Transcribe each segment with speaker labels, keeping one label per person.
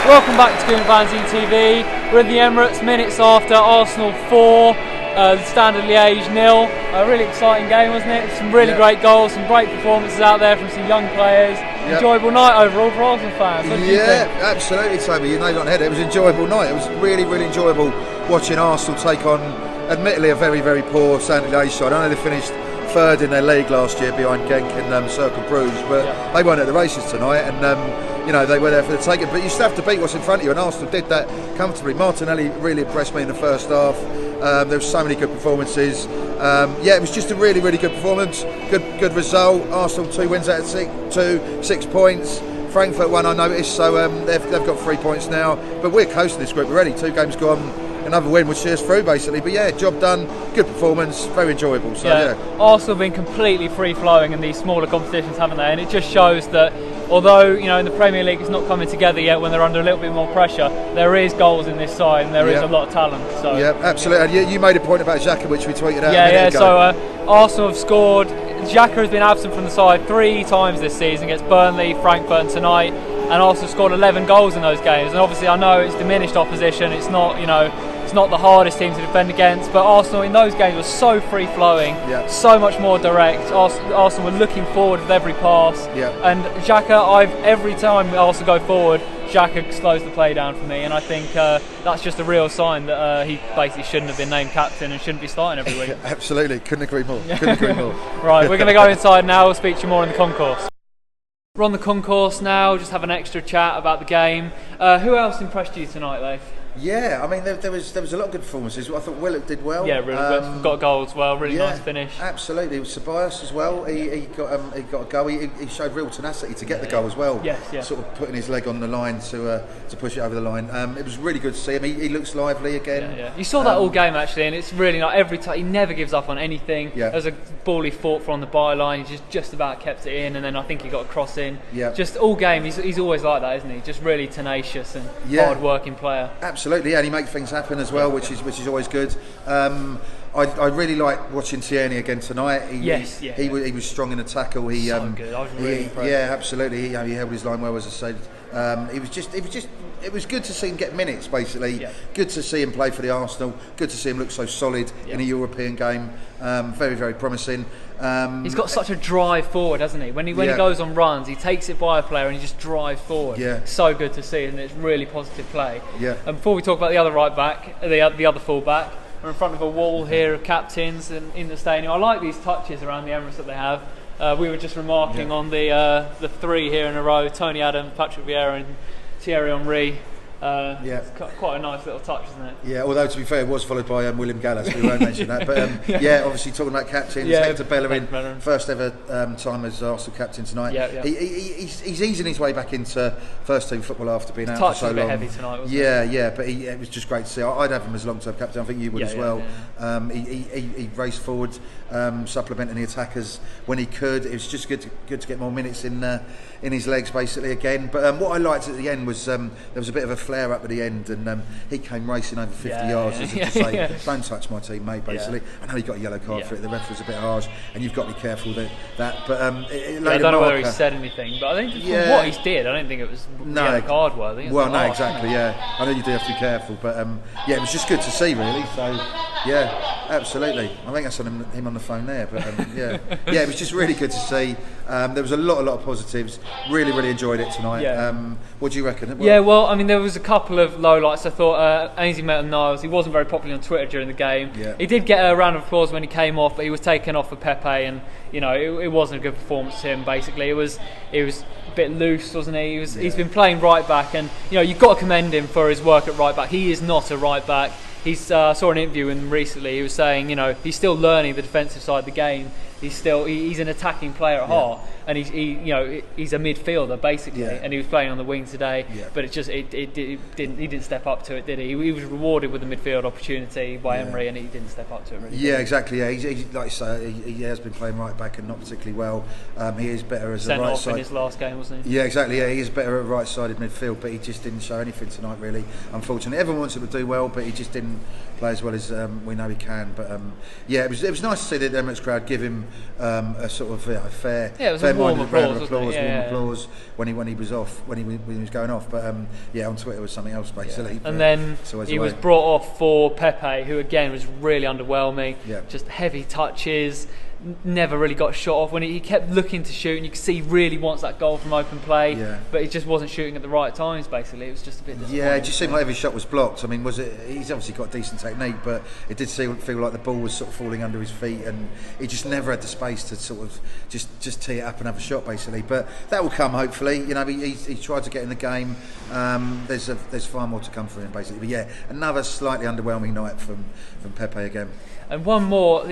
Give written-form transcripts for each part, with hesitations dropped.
Speaker 1: Welcome back to Gooner Fanzine TV. We're in the Emirates, minutes after Arsenal 4, Standard Liege 0. A really exciting game, wasn't it? Some really great goals, some great performances out there from some young players. Enjoyable night overall for Arsenal fans. What did you think?
Speaker 2: Absolutely, Toby. You nailed it on the head. It was an enjoyable night. It was really, really enjoyable watching Arsenal take on, admittedly, a very, very poor Standard Liege side. I know they finished third in their league last year behind Genk and Cercle Bruges, but they weren't at the races tonight, and you know, they were there for the taking. But you still have to beat what's in front of you, and Arsenal did that comfortably. Martinelli really impressed me in the first half. There were so many good performances. It was just a really, really good performance. Good result. Arsenal 2 wins out of 6 points. Frankfurt won, I noticed, so they've got 3 points now. But we're coasting this group already. 2 games gone. Another win would see us through, basically. But yeah, job done, good performance, very enjoyable. So
Speaker 1: Arsenal have been completely free-flowing in these smaller competitions, haven't they? And it just shows that although, you know, in the Premier League it's not coming together yet when they're under a little bit more pressure, there is goals in this side and there is a lot of talent. So
Speaker 2: yeah, absolutely. And you made a point about Xhaka, which we tweeted out.
Speaker 1: So Arsenal have scored. Xhaka has been absent from the side 3 times this season against Burnley, Frankfurt and tonight, and Arsenal scored 11 goals in those games. And obviously I know it's diminished opposition, it's not, you know, it's not the hardest team to defend against, but Arsenal in those games were so free-flowing, so much more direct. Arsenal were looking forward with every pass, and Xhaka, every time Arsenal go forward, Xhaka slows the play down for me, and I think that's just a real sign that he basically shouldn't have been named captain and shouldn't be starting every week.
Speaker 2: Absolutely, couldn't agree more.
Speaker 1: Right, we're going to go inside now. We'll speak to you more in the concourse. We're on the concourse now, just have an extra chat about the game. Who else impressed you tonight, Layth?
Speaker 2: Yeah, I mean there was a lot of good performances. I thought Willock did well.
Speaker 1: Yeah, really got a goal as well. Really nice finish.
Speaker 2: Absolutely, it was Ceballos as well. He got a goal. He showed real tenacity to get the goal as well. Sort of putting his leg on the line to push it over the line. It was really good to see him. He looks lively again.
Speaker 1: You saw that all game actually, and it's really like every time he never gives up on anything. There's a ball he fought for on the byline. He just about kept it in, and then I think he got a cross in. Just all game, he's always like that, isn't he? Just really tenacious and hard-working player.
Speaker 2: Absolutely, and he makes things happen as well, which is always good. I really like watching Tierney again tonight. He was strong in the tackle.
Speaker 1: So good. I was really impressed.
Speaker 2: Yeah, absolutely. He held his line well, as I said. It was good to see him get minutes, basically. Good to see him play for the Arsenal. Good to see him look so solid in a European game. Very, very promising.
Speaker 1: He's got such a drive forward, hasn't he? When he goes on runs, he takes it by a player and he just drives forward. So good to see, and it's really positive play. And before we talk about the other right back, the other full back, we're in front of a wall here of captains in the stadium. I like these touches around the Emirates that they have. We were just remarking on the 3 here in a row: Tony Adams, Patrick Vieira, and Thierry Henry. It's quite a nice little touch, isn't it?
Speaker 2: Yeah, although to be fair, it was followed by William Gallas. We won't mention that, but obviously talking about captains, Hector Bellerin, first ever time as Arsenal captain tonight. He's easing his way back into first team football after being out for so long.
Speaker 1: A bit heavy tonight, wasn't it?
Speaker 2: But it was just great to see. I'd have him as long-term captain. I think you would as well. He raced forward, supplementing the attackers when he could. It was just good to get more minutes in his legs, basically, again. But what I liked at the end was there was a bit of a flare up at the end, and he came racing over 50 yards as if to say, don't touch my team, mate, basically. I know he got a yellow card for it. The ref was a bit harsh, and you've got to be careful that. But I
Speaker 1: don't know whether he said anything, but I think from what he did, I don't think it was yellow card worthy.
Speaker 2: Well, no, exactly. I know you do have to be careful, but it was just good to see, really. So absolutely. I think I saw him on the phone there, but it was just really good to see. There was a lot of positives. Really enjoyed it tonight. What do you reckon?
Speaker 1: Well, I mean, there was a couple of lowlights. I thought Ainsley Maitland-Niles, he wasn't very popular on Twitter during the game. He did get a round of applause when he came off, but he was taken off for Pepe, and you know it wasn't a good performance to him. Basically, it was a bit loose, wasn't he? He's been playing right back, and you know you've got to commend him for his work at right back. He is not a right back. Saw an interview with him recently. He was saying, you know, he's still learning the defensive side of the game. He's an attacking player at heart, and he's a midfielder basically, and he was playing on the wing today. But he didn't step up to it, did he? He was rewarded with a midfield opportunity by Emery, and he didn't step up to it. Really.
Speaker 2: Exactly. He's like you say, he has been playing right back and not particularly well. He is better as a right side.
Speaker 1: In his last game, wasn't he?
Speaker 2: Yeah, exactly. He is better at right-sided midfield, but he just didn't show anything tonight, really. Unfortunately, everyone wants him to do well, but he just didn't play as well as we know he can. But yeah, it was nice to see the Emirates crowd give him a sort of fair,
Speaker 1: warm
Speaker 2: applause when he was off, when he was going off. But yeah, on Twitter was something else basically.
Speaker 1: And then he was brought off for Pepe, who again was really underwhelming. Just heavy touches. Never really got a shot off when he kept looking to shoot, and you could see he really wants that goal from open play, but he just wasn't shooting at the right times. Basically, it was just a bit disappointing.
Speaker 2: Yeah, it just seemed like every shot was blocked. I mean, he's obviously got decent technique, but it did feel like the ball was sort of falling under his feet, and he just never had the space to sort of just tee it up and have a shot, basically. But that will come, hopefully. You know, he tried to get in the game. There's far more to come for him, basically. But yeah, another slightly underwhelming night from Pepe again.
Speaker 1: And one more,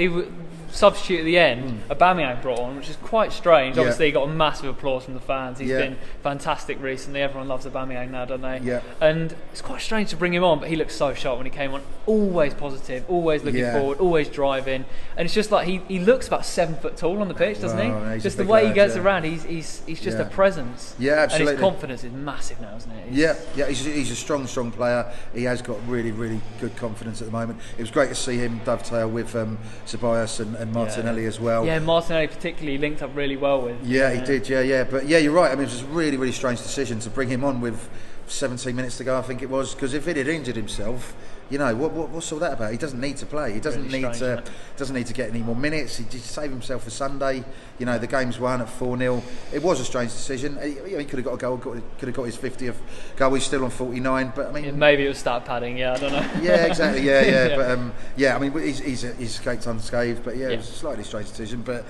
Speaker 1: substitute at the end, Aubameyang brought on, which is quite strange. Obviously, he got a massive applause from the fans. He's been fantastic recently. Everyone loves Aubameyang now, don't they?
Speaker 2: Yeah.
Speaker 1: And it's quite strange to bring him on, but he looked so sharp when he came on. Always positive, always looking forward, always driving. And it's just like he looks about 7 foot tall on the pitch, doesn't he? Just the way he gets around, he's just a presence.
Speaker 2: Yeah, absolutely.
Speaker 1: And his confidence is massive now, isn't it?
Speaker 2: He's a strong player. He has got really, really good confidence at the moment. It was great to see him dovetail with Ceballos and Martinelli as well.
Speaker 1: Yeah, Martinelli particularly linked up really well with.
Speaker 2: Yeah, he did. Yeah. But yeah, you're right. I mean, it was a really, really strange decision to bring him on with 17 minutes to go, I think it was, because if he'd had injured himself, you know, what's all that about? He doesn't need to play. He doesn't need to get any more minutes. He just saved himself for Sunday. You know, the game's won at 4-0. It was a strange decision. He could have got a goal. Could have got his 50th goal. He's still on 49. But I mean,
Speaker 1: maybe it was stat padding. Yeah, I don't know.
Speaker 2: Yeah, exactly. Yeah. But I mean, he's escaped unscathed. But it was a slightly strange decision. But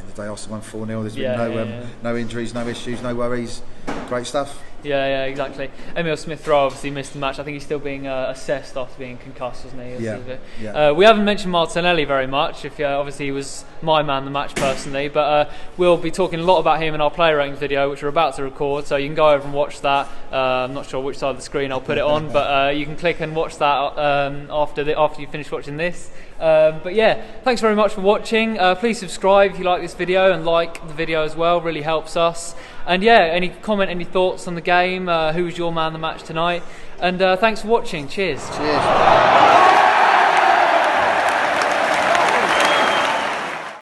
Speaker 2: the day after won 4-0, there's been no injuries, no issues, no worries. Great stuff.
Speaker 1: Yeah, exactly. Emil Smith-Rowe obviously missed the match. I think he's still being assessed after being concussed, wasn't he? We haven't mentioned Martinelli very much. Obviously he was my man the match personally, but we'll be talking a lot about him in our player ratings video, which we're about to record. So you can go over and watch that. I'm not sure which side of the screen I'll put it on, but you can click and watch that after you finish watching this. But yeah, thanks very much for watching. Please subscribe if you like this video, and like the video as well. Really helps us. And yeah, any comment, any thoughts on the game? Who was your man of the match tonight? And thanks for watching. Cheers.
Speaker 2: Cheers.